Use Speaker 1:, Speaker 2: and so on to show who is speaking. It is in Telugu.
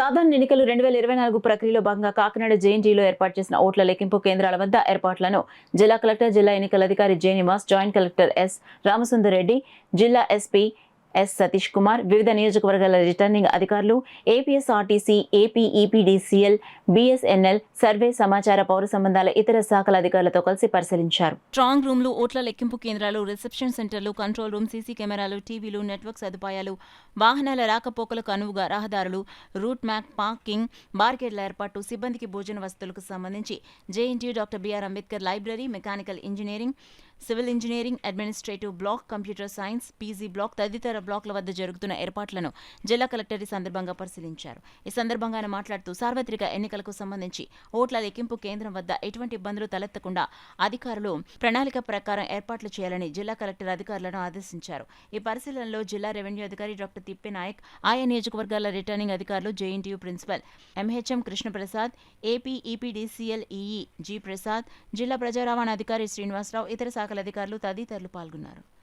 Speaker 1: సాధారణ ఎన్నికలు 2024 ప్రక్రియలో భాగంగా కాకినాడ జేఎన్టీయూలో ఏర్పాటు చేసిన ఓట్ల లెక్కింపు కేంద్రాల వద్ద ఏర్పాట్లను జిల్లా కలెక్టర్, జిల్లా ఎన్నికల అధికారి J Nivas, joint collector S Ramasundar Reddy, జిల్లా ఎస్పీ ఎస్ సతీష్ కుమార్, వివిధ నియోజకవర్గాల రిటర్నింగ్ అధికారులు, APSRTC, AP EPDCL, BSNL, survey, సమాచార, పౌర సంబంధాల ఇతర శాఖల అధికారులతో కలిసి పరిశీలించారు. స్ట్రాంగ్ రూమ్లు, ఓట్ల లెక్కింపు కేంద్రాలు, రిసెప్షన్ సెంటర్లు, కంట్రోల్ రూమ్, సీసీ కెమెరాలు, టీవీలు, నెట్వర్క్ సదుపాయాలు, వాహనాల రాకపోకలకు అనువుగా రహదారులు, రూట్ మ్యాప్, పార్కింగ్, బార్గేట్ల ఏర్పాటు, సిబ్బందికి భోజన వసతులకు సంబంధించి JNTU, doctor BR Ambedkar library, mechanical engineering, civil engineering, administrative block, computer science, PG block తదితర బ్లాక్ల వద్ద జరుగుతున్న ఏర్పాట్లను జిల్లా కలెక్టర్ ఈ సందర్భంగా పరిశీలించారు. ఈ సందర్భంగా ఆయన మాట్లాడుతూ సార్వత్రిక ఎన్నికలకు సంబంధించి ఓట్ల లెక్కింపు కేంద్రం వద్ద ఎటువంటి ఇబ్బందులు తలెత్తకుండా అధికారులు ప్రణాళిక ప్రకారం ఏర్పాట్లు చేయాలని జిల్లా కలెక్టర్ అధికారులను ఆదేశించారు. ఈ పరిశీలనలో జిల్లా రెవెన్యూ అధికారి డాక్టర్ తిప్పేనాయక్, ఆయా నియోజకవర్గాల రిటర్నింగ్ అధికారులు, JNTU principal MHM Krishnaprasad, AP EPDCL EE G Prasad, జిల్లా ప్రజా రవాణా అధికారి శ్రీనివాసరావు, ఇతర శాఖల అధికారులు తదితరులు పాల్గొన్నారు.